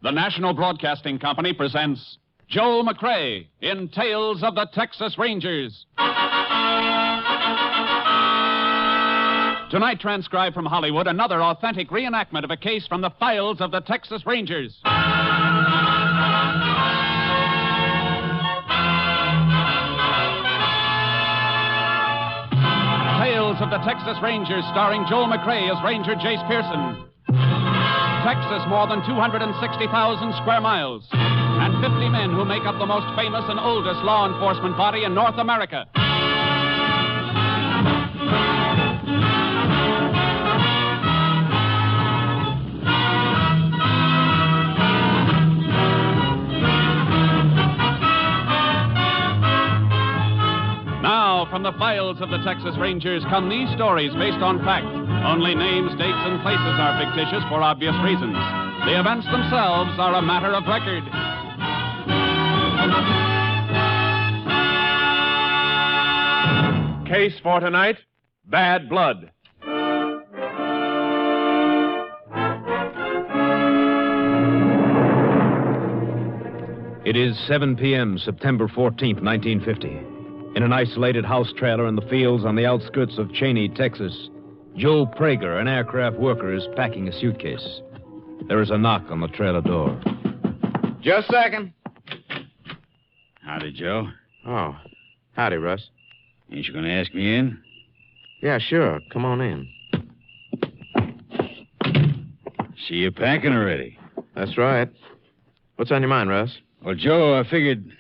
the National Broadcasting Company presents Joel McCrea in Tales of the Texas Rangers. Tonight, transcribed from Hollywood, another authentic reenactment of a case from the files of the Texas Rangers. Tales of the Texas Rangers, starring Joel McCrea as Ranger Jace Pearson. Texas, more than 260,000 square miles, and 50 men who make up the most famous and oldest law enforcement body in North America. Now, from the files of the Texas Rangers come these stories based on fact. Only names, dates, and places are fictitious for obvious reasons. The events themselves are a matter of record. Case for tonight, Bad Blood. It is 7 p.m., September 14th, 1950. In an isolated house trailer in the fields on the outskirts of Cheney, Texas, Joe Prager, an aircraft worker, is packing a suitcase. There is a knock on the trailer door. Just a second. Howdy, Joe. Oh, howdy, Russ. Ain't you going to ask me in? Yeah, sure. Come on in. See you packing already. That's right. What's on your mind, Russ? Well, Joe, I figured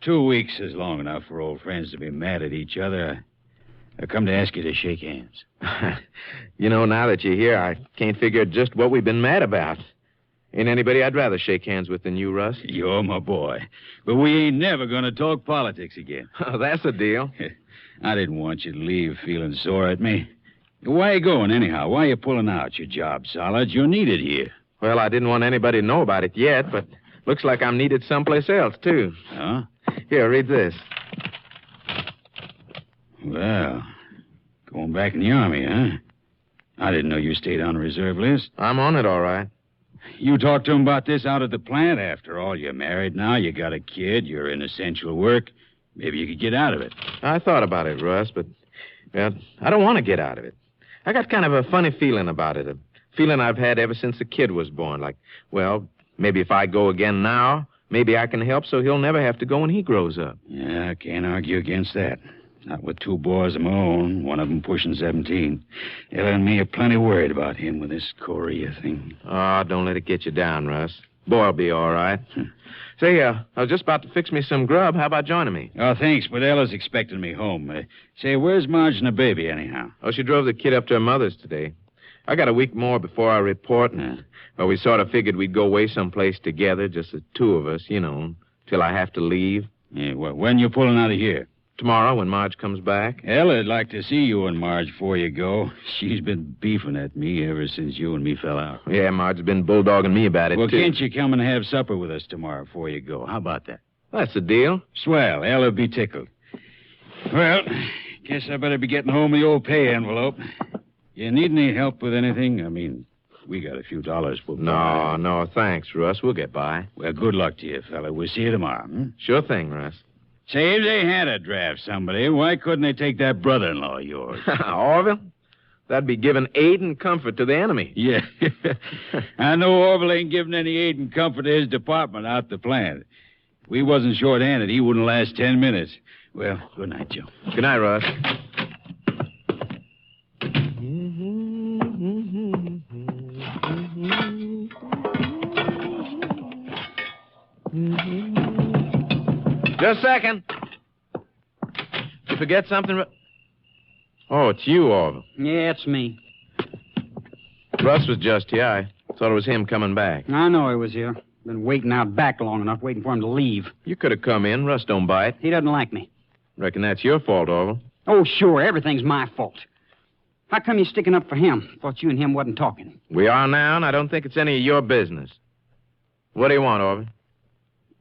2 weeks is long enough for old friends to be mad at each other. I come to ask you to shake hands. You know, now that you're here, I can't figure just what we've been mad about. Ain't anybody I'd rather shake hands with than you, Russ. You're my boy. But we ain't never going to talk politics again. Oh, that's a deal. I didn't want you to leave feeling sore at me. Why you going, anyhow? Why you pulling out? Your job's solid. You're needed here. Well, I didn't want anybody to know about it yet, but looks like I'm needed someplace else, too. Huh? Here, read this. Well, going back in the Army, huh? I didn't know you stayed on the reserve list. I'm on it, all right. You talked to him about this out at the plant. After all, you're married now, you got a kid, you're in essential work. Maybe you could get out of it. I thought about it, Russ, but, well, I don't want to get out of it. I got kind of a funny feeling about it, a feeling I've had ever since the kid was born. Like, well, maybe if I go again now, maybe I can help so he'll never have to go when he grows up. Yeah, I can't argue against that. Not with 2 boys of my own, one of them pushing 17. Ella and me are plenty worried about him with this Korea thing. Oh, don't let it get you down, Russ. Boy'll be all right. Say, I was just about to fix me some grub. How about joining me? Oh, thanks, but Ella's expecting me home. Say, where's Marge and the baby, anyhow? Oh, she drove the kid up to her mother's today. I got a week more before I report. Well, we sort of figured we'd go away someplace together, just the 2 of us, you know, till I have to leave. Yeah, well, when you pulling out of here? Tomorrow, when Marge comes back. Ella'd like to see you and Marge before you go. She's been beefing at me ever since you and me fell out. Yeah, Marge's been bulldogging me about it, well, too. Can't you come and have supper with us tomorrow before you go? How about that? That's the deal. Swell. Ella'll be tickled. Well, guess I better be getting home the old pay envelope. You need any help with anything? I mean, we got a few dollars. No, thanks, Russ. We'll get by. Well, good luck to you, fella. We'll see you tomorrow. Sure thing, Russ. Say, if they had to draft somebody, why couldn't they take that brother-in-law of yours? Orville? That'd be giving aid and comfort to the enemy. Yeah. I know Orville ain't giving any aid and comfort to his department out the plant. If we wasn't short-handed, he wouldn't last 10 minutes. Well, good night, Joe. Good night, Russ. Just a second. Did you forget something? Oh, it's you, Orville. Yeah, it's me. Russ was just here. I thought it was him coming back. I know he was here. Been waiting out back long enough, waiting for him to leave. You could have come in. Russ don't bite. He doesn't like me. Reckon that's your fault, Orville. Oh, sure. Everything's my fault. How come you're sticking up for him? Thought you and him wasn't talking. We are now, and I don't think it's any of your business. What do you want, Orville?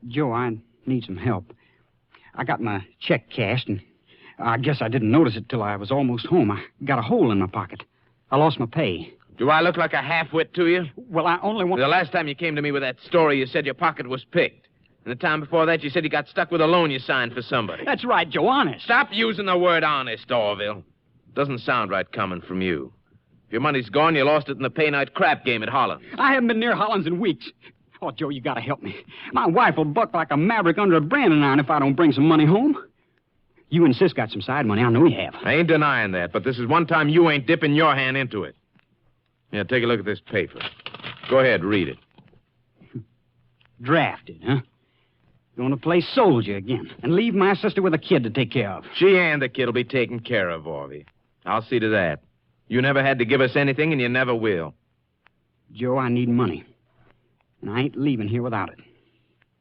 Joe, I need some help. I got my check cashed, and I guess I didn't notice it till I was almost home. I got a hole in my pocket. I lost my pay. Do I look like a half-wit to you? Well, I only want... The last time you came to me with that story, you said your pocket was picked. And the time before that, you said you got stuck with a loan you signed for somebody. That's right, Joe, honest. Stop using the word honest, Orville. Doesn't sound right coming from you. If your money's gone, you lost it in the pay-night crap game at Holland. I haven't been near Hollins in weeks. Oh, Joe, you gotta help me. My wife will buck like a maverick under a branding iron if I don't bring some money home. You and Sis got some side money. I know you have. I ain't denying that, but this is one time you ain't dipping your hand into it. Yeah, take a look at this paper. Go ahead, read it. Drafted, huh? Going to play soldier again and leave my sister with a kid to take care of. She and the kid will be taken care of, Orvie. I'll see to that. You never had to give us anything, and you never will. Joe, I need money. And I ain't leaving here without it.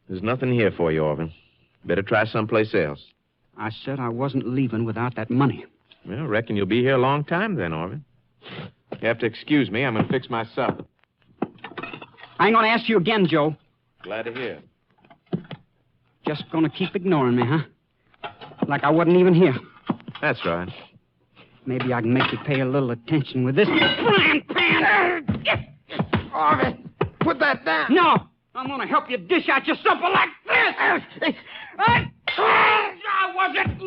There's nothing here for you, Orvie. Better try someplace else. I said I wasn't leaving without that money. Well, I reckon you'll be here a long time then, Orvie. You have to excuse me. I'm going to fix my supper. I ain't going to ask you again, Joe. Glad to hear. Just going to keep ignoring me, huh? Like I wasn't even here. That's right. Maybe I can make you pay a little attention with this frying pan. Orvie, put that down. No, I'm going to help you dish out your supper like this. I told you I wasn't.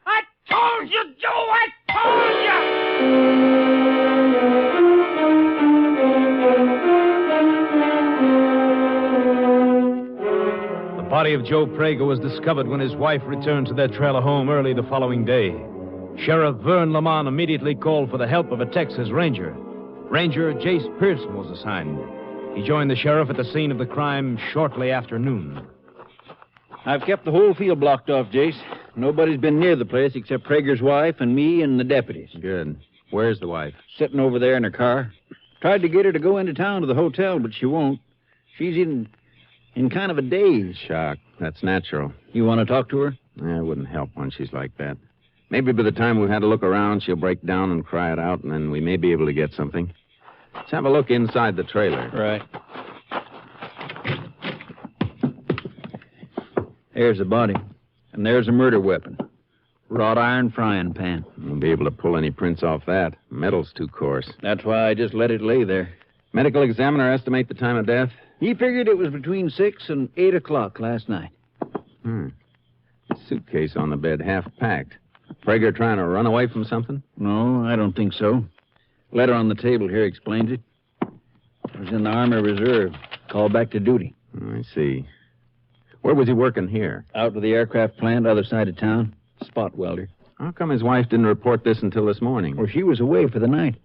I told you, Joe. I told you. The body of Joe Prager was discovered when his wife returned to their trailer home early the following day. Sheriff Vern Lamont immediately called for the help of a Texas Ranger. Ranger Jace Pearson was assigned. He joined the sheriff at the scene of the crime shortly after noon. I've kept the whole field blocked off, Jace. Nobody's been near the place except Prager's wife and me and the deputies. Good. Where's the wife? Sitting over there in her car. Tried to get her to go into town to the hotel, but she won't. She's in kind of a daze. Shock. That's natural. You want to talk to her? It wouldn't help when she's like that. Maybe by the time we've had a look around, she'll break down and cry it out, and then we may be able to get something. Let's have a look inside the trailer. Right. There's the body. And there's a murder weapon. Wrought iron frying pan. Won't be able to pull any prints off that. Metal's too coarse. That's why I just let it lay there. Medical examiner estimate the time of death? He figured it was between 6 and 8 o'clock last night. The suitcase on the bed half packed. Prager trying to run away from something? No, I don't think so. Letter on the table here explains it. It was in the Army Reserve. Called back to duty. I see. Where was he working here? Out to the aircraft plant, other side of town. Spot welder. How come his wife didn't report this until this morning? Well, she was away for the night.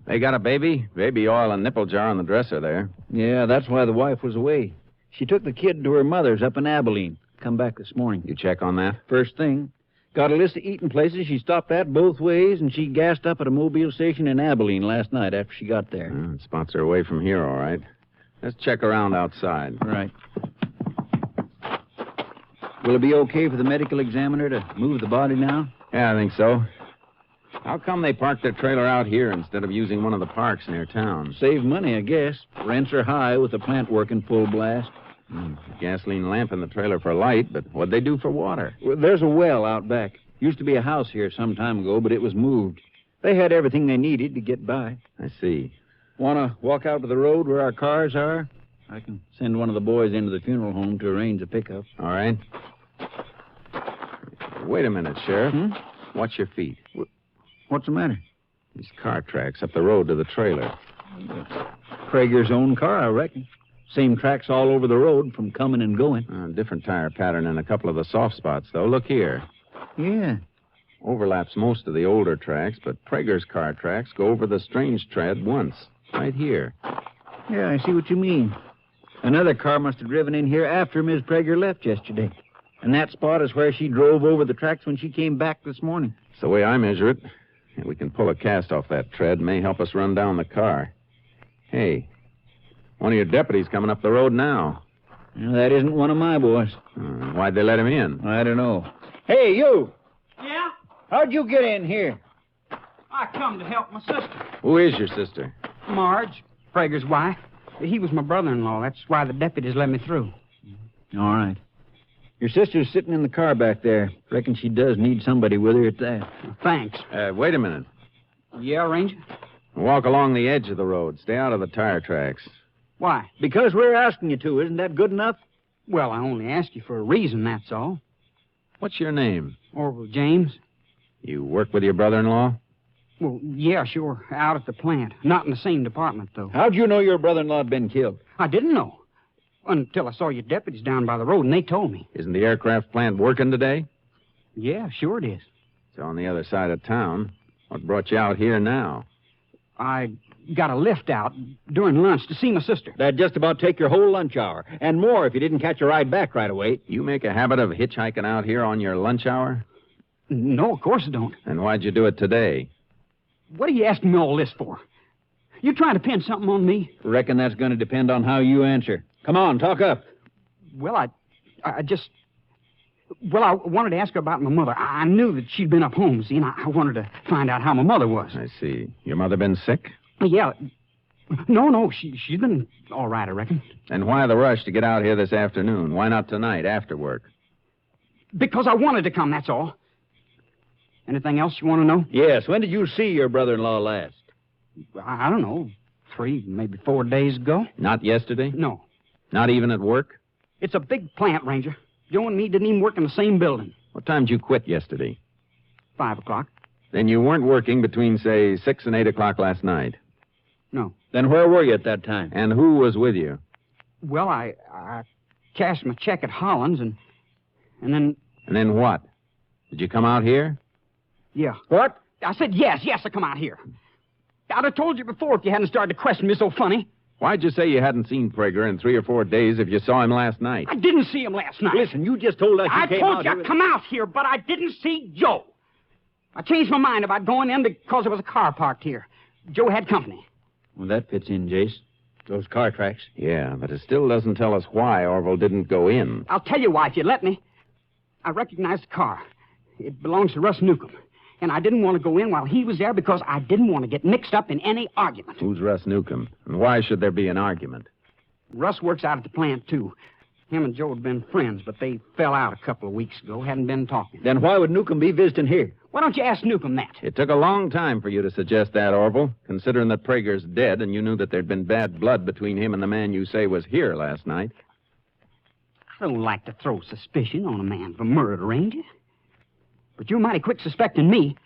They got a baby? Baby oil and nipple jar on the dresser there. Yeah, that's why the wife was away. She took the kid to her mother's up in Abilene. Come back this morning. You check on that? First thing. Got a list of eating places she stopped at both ways, and she gassed up at a mobile station in Abilene last night after she got there. It spots her away from here, all right. Let's check around outside. Right. Will it be okay for the medical examiner to move the body now? Yeah, I think so. How come they parked their trailer out here instead of using one of the parks near town? Save money, I guess. Rents are high with the plant working full blast. Gasoline lamp in the trailer for light, but what'd they do for water? Well, there's a well out back. Used to be a house here some time ago, but it was moved. They had everything they needed to get by. I see. Want to walk out to the road where our cars are? I can send one of the boys into the funeral home to arrange a pickup. All right. Wait a minute, Sheriff. Watch your feet. What's the matter? These car tracks up the road to the trailer. Prager's own car, I reckon. Same tracks all over the road from coming and going. Different tire pattern in a couple of the soft spots, though. Look here. Yeah. Overlaps most of the older tracks, but Prager's car tracks go over the strange tread once. Right here. Yeah, I see what you mean. Another car must have driven in here after Ms. Prager left yesterday. And that spot is where she drove over the tracks when she came back this morning. It's the way I measure it. And we can pull a cast off that tread. May help us run down the car. Hey, one of your deputies coming up the road now. Well, that isn't one of my boys. Why'd they let him in? I don't know. Hey, you! Yeah? How'd you get in here? I come to help my sister. Who is your sister? Marge, Prager's wife. He was my brother-in-law. That's why the deputies let me through. All right. Your sister's sitting in the car back there. Reckon she does need somebody with her at that. Thanks. Wait a minute. Yeah, Ranger? Walk along the edge of the road. Stay out of the tire tracks. Why? Because we're asking you to. Isn't that good enough? Well, I only asked you for a reason, that's all. What's your name? Orville James. You work with your brother-in-law? Well, yeah, sure. Out at the plant. Not in the same department, though. How'd you know your brother-in-law had been killed? I didn't know. Until I saw your deputies down by the road, and they told me. Isn't the aircraft plant working today? Yeah, sure it is. It's on the other side of town. What brought you out here now? I got a lift out during lunch to see my sister. That'd just about take your whole lunch hour. And more if you didn't catch a ride back right away. You make a habit of hitchhiking out here on your lunch hour? No, of course I don't. Then why'd you do it today? What are you asking me all this for? You trying to pin something on me? Reckon that's going to depend on how you answer. Come on, talk up. Well, I wanted to ask her about my mother. I knew that she'd been up home, see, and I wanted to find out how my mother was. I see. Your mother been sick? Yeah. No, she's been all right, I reckon. And why the rush to get out here this afternoon? Why not tonight, after work? Because I wanted to come, that's all. Anything else you want to know? Yes, when did you see your brother-in-law last? I don't know, 3, maybe 4 days ago. Not yesterday? No. Not even at work? It's a big plant, Ranger. Joe and me didn't even work in the same building. What time did you quit yesterday? 5 o'clock. Then you weren't working between, say, 6 and 8 o'clock last night. No. Then where were you at that time? And who was with you? Well, I cashed my check at Holland's and then... And then what? Did you come out here? Yeah. What? I said yes, I come out here. I'd have told you before if you hadn't started to question me so funny. Why'd you say you hadn't seen Prager in 3 or 4 days if you saw him last night? I didn't see him last night. Listen, you just told us you I came told out you here I'd come out here, but I didn't see Joe. I changed my mind about going in because there was a car parked here. Joe had company. Well, that fits in, Jace. Those car tracks. Yeah, but it still doesn't tell us why Orville didn't go in. I'll tell you why, if you let me. I recognized the car. It belongs to Russ Newcomb. And I didn't want to go in while he was there because I didn't want to get mixed up in any argument. Who's Russ Newcomb? And why should there be an argument? Russ works out at the plant, too. Him and Joe had been friends, but they fell out a couple of weeks ago. Hadn't been talking. Then why would Newcomb be visiting here? Why don't you ask Newcomb that? It took a long time for you to suggest that, Orville, considering that Prager's dead and you knew that there'd been bad blood between him and the man you say was here last night. I don't like to throw suspicion on a man for murder, Ranger. But you're mighty quick suspecting me.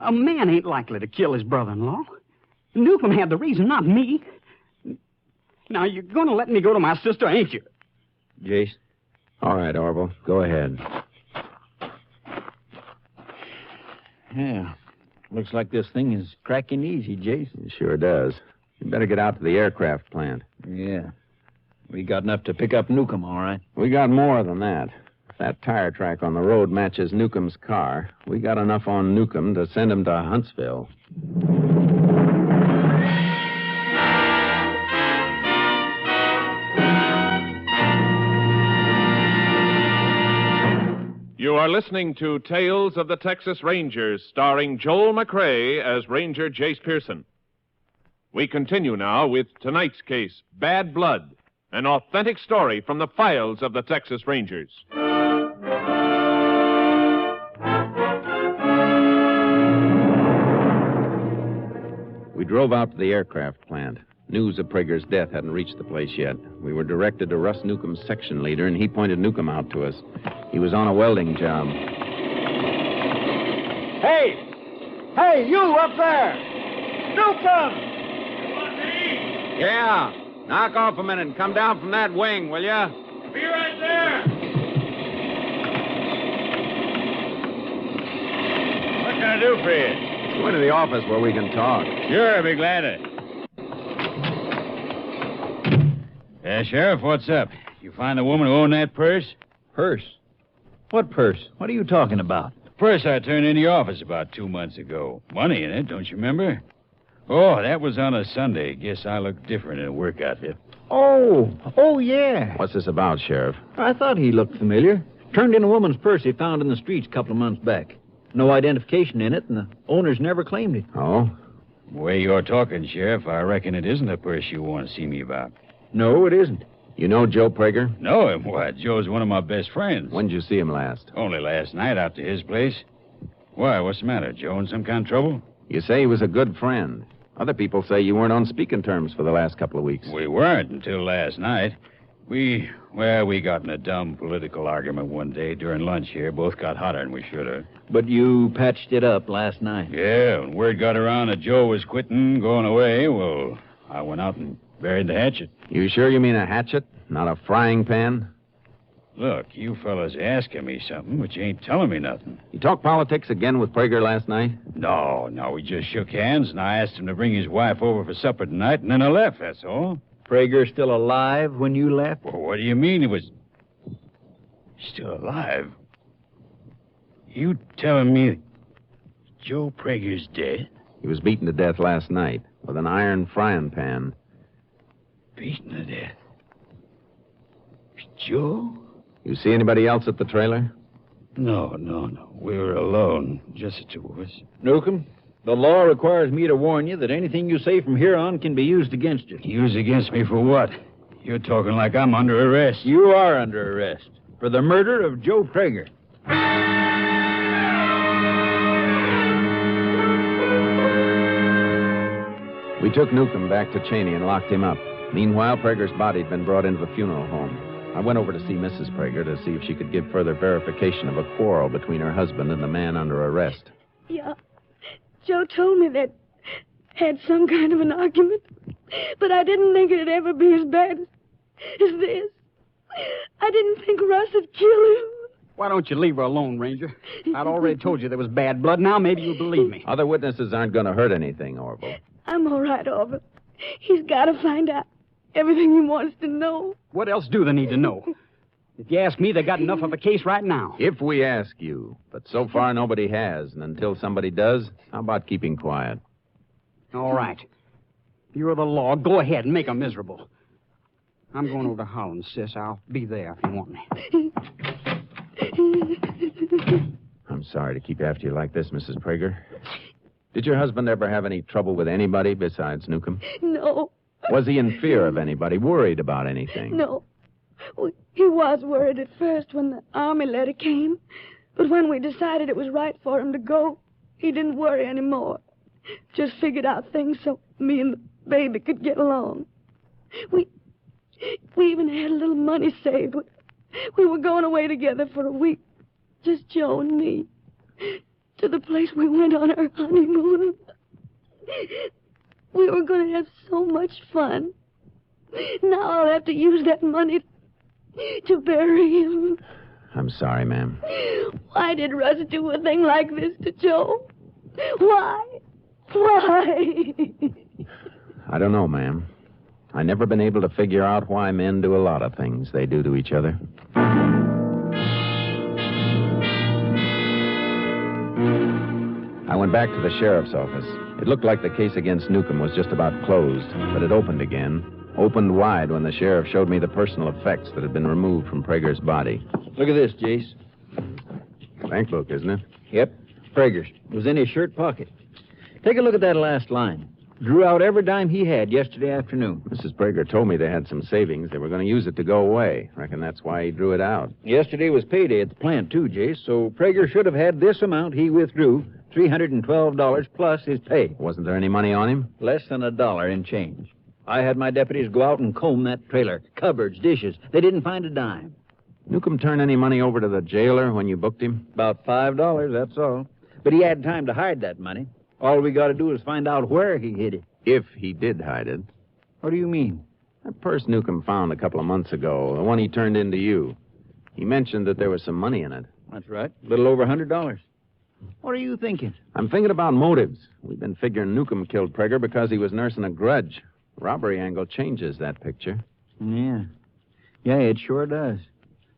A man ain't likely to kill his brother-in-law. Newcomb had the reason, not me. Now, you're going to let me go to my sister, ain't you? Jace? All right, Orville, go ahead. Yeah. Looks like this thing is cracking easy, Jace. It sure does. You better get out to the aircraft plant. Yeah. We got enough to pick up Newcomb, all right. We got more than that. If that tire track on the road matches Newcomb's car, we got enough on Newcomb to send him to Huntsville. You are listening to Tales of the Texas Rangers, starring Joel McCrea as Ranger Jace Pearson. We continue now with tonight's case, Bad Blood, an authentic story from the files of the Texas Rangers. We drove out to the aircraft plant. News of Prager's death hadn't reached the place yet. We were directed to Russ Newcomb's section leader, and he pointed Newcomb out to us. He was on a welding job. Hey! Hey, you up there! Newcomb! Yeah. Knock off a minute and come down from that wing, will ya? Be right there. What can I do for you? Go into the office where we can talk. Sure, I'll be glad to. Sheriff, what's up? You find the woman who owned that purse? Purse? What purse? What are you talking about? The purse I turned in the office about 2 months ago. Money in it, don't you remember? Oh, that was on a Sunday. Guess I look different in a work outfit. Oh, yeah. What's this about, Sheriff? I thought he looked familiar. Turned in a woman's purse he found in the streets a couple of months back. No identification in it, and the owner's never claimed it. Oh? The way you're talking, Sheriff, I reckon it isn't the purse you want to see me about. No, it isn't. You know Joe Prager? Know him? What? Joe's one of my best friends. When'd you see him last? Only last night out to his place. Why, what's the matter? Joe in some kind of trouble? You say he was a good friend. Other people say you weren't on speaking terms for the last couple of weeks. We weren't until last night. We got in a dumb political argument one day during lunch here. Both got hotter than we should have. But you patched it up last night. Yeah, when word got around that Joe was quitting, going away, well, I went out and buried the hatchet. You sure you mean a hatchet, not a frying pan? Look, you fellas asking me something, but you ain't telling me nothing. You talked politics again with Prager last night? No, we just shook hands, and I asked him to bring his wife over for supper tonight, and then I left, that's all. Prager still alive when you left? Well, what do you mean he was still alive? You telling me Joe Prager's dead? He was beaten to death last night with an iron frying pan. Beaten to death? Joe? You see anybody else at the trailer? No. We were alone, just the two of us. Newcomb, the law requires me to warn you that anything you say from here on can be used against you. Used against me for what? You're talking like I'm under arrest. You are under arrest for the murder of Joe Prager. We took Newcomb back to Cheney and locked him up. Meanwhile, Prager's body had been brought into the funeral home. I went over to see Mrs. Prager to see if she could give further verification of a quarrel between her husband and the man under arrest. Yeah. Joe told me they'd had some kind of an argument, but I didn't think it'd ever be as bad as this. I didn't think Russ would kill him. Why don't you leave her alone, Ranger? I'd already told you there was bad blood. Now maybe you'll believe me. Other witnesses aren't going to hurt anything, Orville. I'm all right, Orville. He's got to find out everything he wants to know. What else do they need to know? If you ask me, they got enough of a case right now. If we ask you. But so far, nobody has. And until somebody does, how about keeping quiet? All right. You're the law. Go ahead and make them miserable. I'm going over to Holland, sis. I'll be there if you want me. I'm sorry to keep after you like this, Mrs. Prager. Did your husband ever have any trouble with anybody besides Newcomb? No. Was he in fear of anybody, worried about anything? No. Well, he was worried at first when the Army letter came. But when we decided it was right for him to go, he didn't worry anymore. Just figured out things so me and the baby could get along. We even had a little money saved. We were going away together for a week, just Joe and me, to the place we went on our honeymoon. We were going to have so much fun. Now I'll have to use that money to bury him. I'm sorry, ma'am. Why did Russ do a thing like this to Joe? Why? Why? I don't know, ma'am. I've never been able to figure out why men do a lot of things they do to each other. I went back to the sheriff's office. It looked like the case against Newcomb was just about closed, but it opened again. Opened wide when the sheriff showed me the personal effects that had been removed from Prager's body. Look at this, Jace. Bank book, isn't it? Yep, Prager's. It was in his shirt pocket. Take a look at that last line. Drew out every dime he had yesterday afternoon. Mrs. Prager told me they had some savings. They were going to use it to go away. Reckon that's why he drew it out. Yesterday was payday at the plant, too, Jace, so Prager should have had this amount he withdrew, $312 plus his pay. Wasn't there any money on him? Less than $1 in change. I had my deputies go out and comb that trailer. Cupboards, dishes. They didn't find a dime. Newcomb turn any money over to the jailer when you booked him? About $5, that's all. But he had time to hide that money. All we got to do is find out where he hid it. If he did hide it. What do you mean? That purse Newcomb found a couple of months ago, the one he turned in to you. He mentioned that there was some money in it. That's right. A little over $100. What are you thinking? I'm thinking about motives. We've been figuring Newcomb killed Prager because he was nursing a grudge. Robbery angle changes that picture. Yeah. Yeah, it sure does.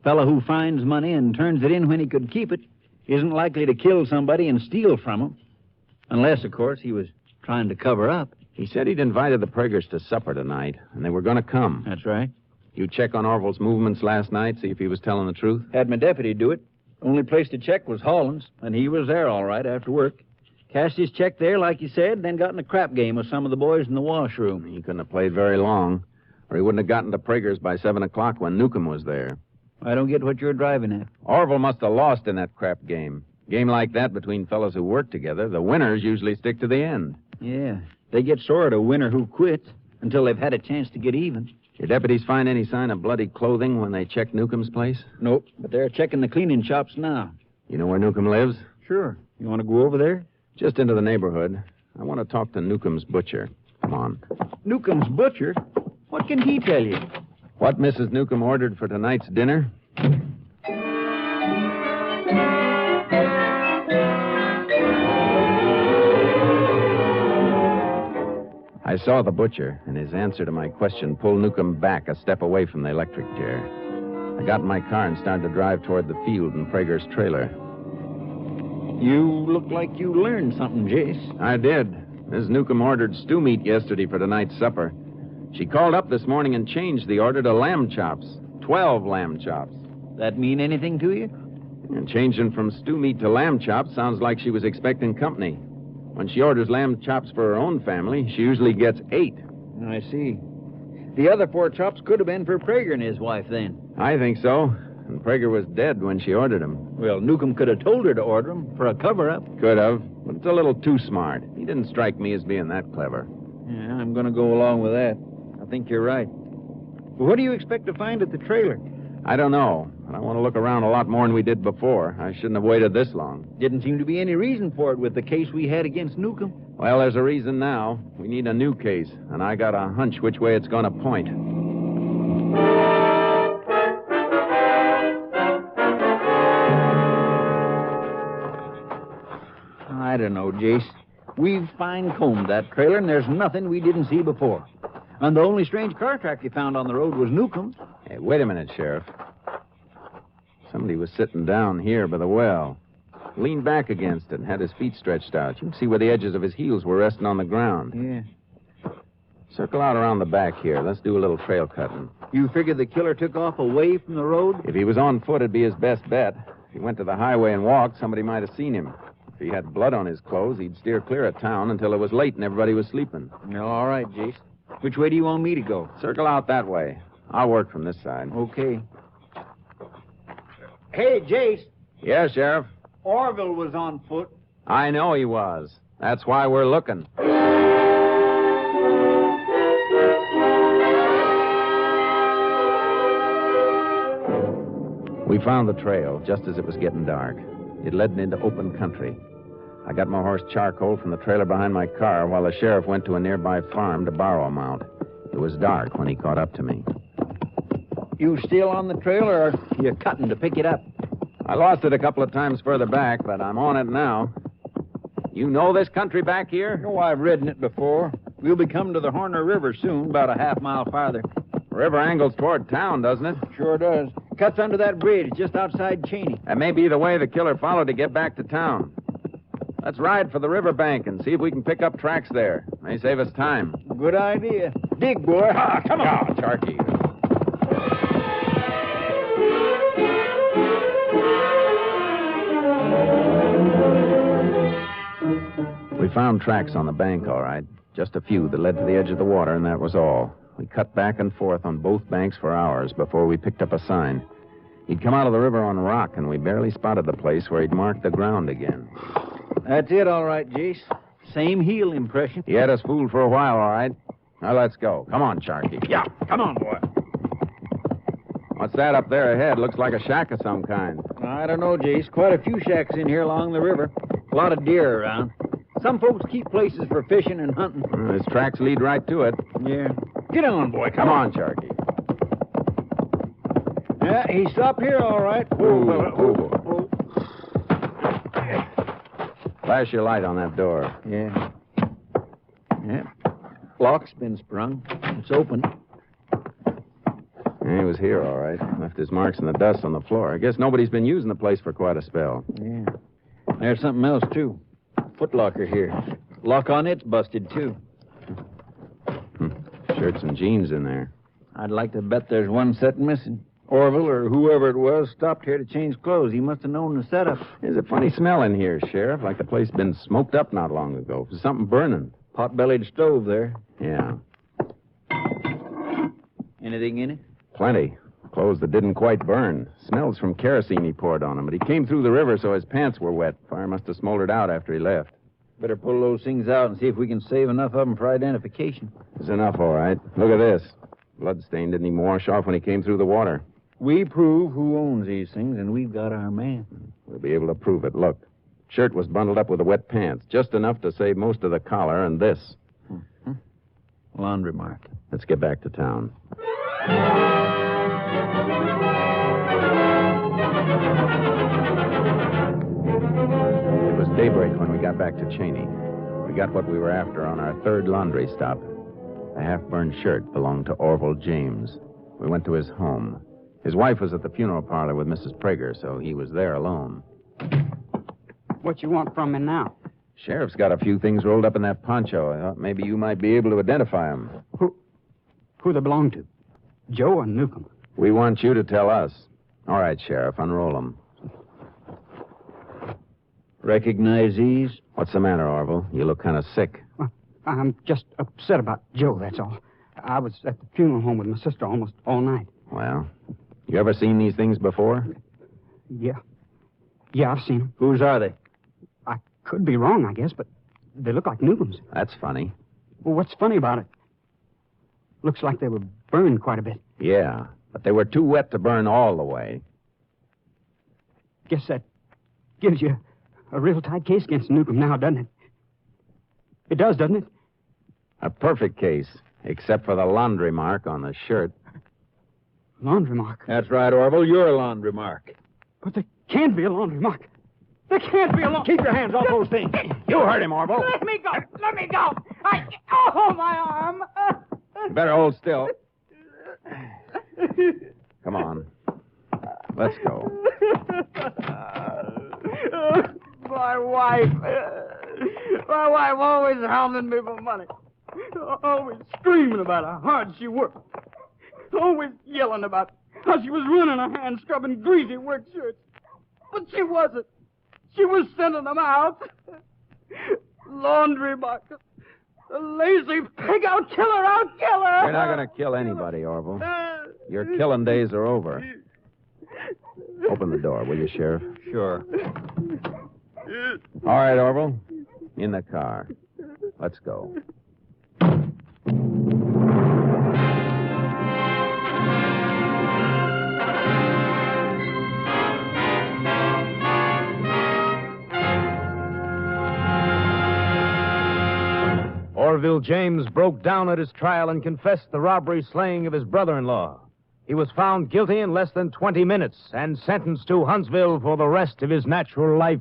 Fellow who finds money and turns it in when he could keep it isn't likely to kill somebody and steal from him. Unless, of course, he was trying to cover up. He said he'd invited the Pragers to supper tonight, and they were going to come. That's right. You check on Orville's movements last night, see if he was telling the truth? Had my deputy do it. Only place to check was Holland's, and he was there all right after work. Cashed his check there, like he said, then got in a crap game with some of the boys in the washroom. He couldn't have played very long, or he wouldn't have gotten to Prager's by 7 o'clock when Newcomb was there. I don't get what you're driving at. Orville must have lost in that crap game. Game like that between fellows who work together, the winners usually stick to the end. Yeah, they get sore at a winner who quits until they've had a chance to get even. Your deputies find any sign of bloody clothing when they checked Newcomb's place? Nope, but they're checking the cleaning shops now. You know where Newcomb lives? Sure. You want to go over there? Just into the neighborhood. I want to talk to Newcomb's butcher. Come on. Newcomb's butcher? What can he tell you? What Mrs. Newcomb ordered for tonight's dinner? I saw the butcher, and his answer to my question pulled Newcomb back a step away from the electric chair. I got in my car and started to drive toward the field and Prager's trailer. You look like you learned something, Jace. I did. Mrs. Newcomb ordered stew meat yesterday for tonight's supper. She called up this morning and changed the order to lamb chops. 12 lamb chops. That mean anything to you? And changing from stew meat to lamb chops sounds like she was expecting company. When she orders lamb chops for her own family, she usually gets 8. I see. The other 4 chops could have been for Prager and his wife, then. I think so. And Prager was dead when she ordered them. Well, Newcomb could have told her to order them for a cover-up. Could have, but it's a little too smart. He didn't strike me as being that clever. Yeah, I'm going to go along with that. I think you're right. But what do you expect to find at the trailer? I don't know, but I want to look around a lot more than we did before. I shouldn't have waited this long. Didn't seem to be any reason for it with the case we had against Newcomb. Well, there's a reason now. We need a new case, and I got a hunch which way it's going to point. I don't know, Jace. We've fine-combed that trailer, and there's nothing we didn't see before. And the only strange car track you found on the road was Newcomb's. Hey, wait a minute, Sheriff. Somebody was sitting down here by the well. Leaned back against it and had his feet stretched out. You can see where the edges of his heels were resting on the ground. Yeah. Circle out around the back here. Let's do a little trail cutting. You figure the killer took off away from the road? If he was on foot, it'd be his best bet. If he went to the highway and walked, somebody might have seen him. If he had blood on his clothes, he'd steer clear of town until it was late and everybody was sleeping. No, all right, Jace. Which way do you want me to go? Circle out that way. I'll work from this side. Okay. Hey, Jace. Yeah, Sheriff? Orville was on foot. I know he was. That's why we're looking. We found the trail just as it was getting dark. It led into open country. I got my horse charcoal from the trailer behind my car while the sheriff went to a nearby farm to borrow a mount. It was dark when he caught up to me. You still on the trail, or are you cutting to pick it up? I lost it a couple of times further back, but I'm on it now. You know this country back here? Oh, I've ridden it before. We'll be coming to the Horner River soon, about a half-mile farther. The river angles toward town, doesn't it? Sure does. Cuts under that bridge just outside Cheney. That may be the way the killer followed to get back to town. Let's ride for the riverbank and see if we can pick up tracks there. May save us time. Good idea. Dig, boy. Ah, come on, Charky. We found tracks on the bank, all right. Just a few that led to the edge of the water, and that was all. We cut back and forth on both banks for hours before we picked up a sign. He'd come out of the river on rock, and we barely spotted the place where he'd marked the ground again. That's it, all right, Jace. Same heel impression. He had us fooled for a while, all right. Now let's go. Come on, Charky. Yeah, come on, boy. What's that up there ahead? Looks like a shack of some kind. I don't know, Jace. Quite a few shacks in here along the river. A lot of deer around. Some folks keep places for fishing and hunting. His tracks lead right to it. Yeah. Get on, boy. Come on, Charky. Yeah, he stopped here, all right. Ooh. Flash your light on that door. Yeah. Yeah. Lock's been sprung. It's open. Yeah, he was here, all right. Left his marks in the dust on the floor. I guess nobody's been using the place for quite a spell. Yeah. There's something else, too. Footlocker here. Lock on it's busted, too. Shirts and jeans in there. I'd like to bet there's one set missing. Orville, or whoever it was, stopped here to change clothes. He must have known the setup. There's a funny smell in here, Sheriff, like the place been smoked up not long ago. There's something burning. Pot-bellied stove there. Yeah. Anything in it? Plenty. Clothes that didn't quite burn. Smells from kerosene he poured on him, but he came through the river, so his pants were wet. Fire must have smoldered out after he left. Better pull those things out and see if we can save enough of them for identification. It's enough, all right. Look at this. Bloodstain didn't even wash off when he came through the water. We prove who owns these things, and we've got our man. We'll be able to prove it. Look. Shirt was bundled up with the wet pants, just enough to save most of the collar and this. Mm-hmm. Laundry mark. Let's get back to town. It was daybreak when we got back to Cheney. We got what we were after on our third laundry stop. A half-burned shirt belonged to Orville James. We went to his home. His wife was at the funeral parlor with Mrs. Prager, so he was there alone. What you want from me now? Sheriff's got a few things rolled up in that poncho. I thought maybe you might be able to identify them. Who they belong to? Joe or Newcomb? We want you to tell us. All right, Sheriff, unroll them. Recognize these? What's the matter, Orville? You look kind of sick. I'm just upset about Joe, that's all. I was at the funeral home with my sister almost all night. Well, you ever seen these things before? Yeah. Yeah, I've seen them. Whose are they? I could be wrong, I guess, but they look like Newcomb's. That's funny. Well, what's funny about it? Looks like they were burned quite a bit. Yeah, but they were too wet to burn all the way. Guess that gives you a real tight case against Newcomb now, doesn't it? It does, doesn't it? A perfect case, except for the laundry mark on the shirt. Laundry mark? That's right, Orville. You're a laundry mark. But there can't be a laundry mark. There can't be a laundry... Keep your hands off those things. You heard him, Orville. Let me go. Let me go. Oh, my arm. You better hold still. Come on. Let's go. My wife. My wife always hounding me for money. Always screaming about how hard she worked. Always yelling about how she was running her hands scrubbing greasy work shirts. But she wasn't. She was sending them out. Laundry bucket. A lazy pig. I'll kill her. I'll kill her. You're not going to kill anybody, Orville. Your killing days are over. Open the door, will you, Sheriff? Sure. All right, Orville. In the car. Let's go. Orville James broke down at his trial and confessed the robbery slaying of his brother-in-law. He was found guilty in less than 20 minutes and sentenced to Huntsville for the rest of his natural life.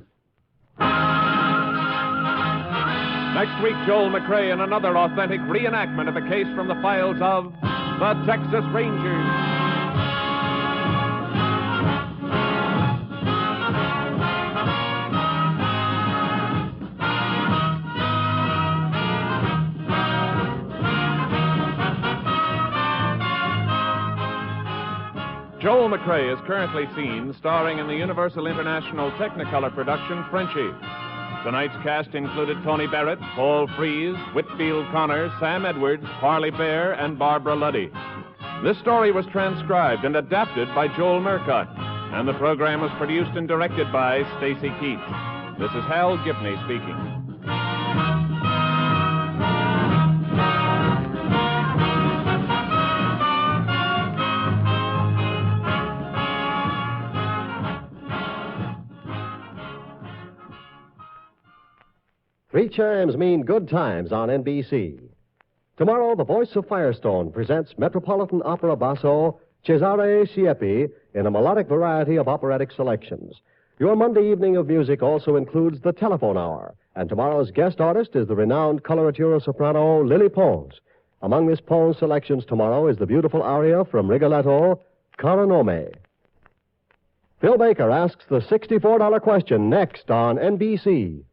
Next week, Joel McCrea in another authentic reenactment of a case from the files of the Texas Rangers. Joel McCrea is currently seen starring in the Universal International Technicolor production Frenchie. Tonight's cast included Tony Barrett, Paul Frees, Whitfield Connor, Sam Edwards, Parley Bear, and Barbara Luddy. This story was transcribed and adapted by Joel Murcott, and the program was produced and directed by Stacy Keats. This is Hal Gibney speaking. Three chimes mean good times on NBC. Tomorrow, the voice of Firestone presents Metropolitan Opera basso Cesare Siepi in a melodic variety of operatic selections. Your Monday evening of music also includes the telephone hour, and tomorrow's guest artist is the renowned coloratura soprano Lily Pons. Among Miss Pons' selections tomorrow is the beautiful aria from Rigoletto, Cara Nome. Phil Baker asks the $64 question next on NBC.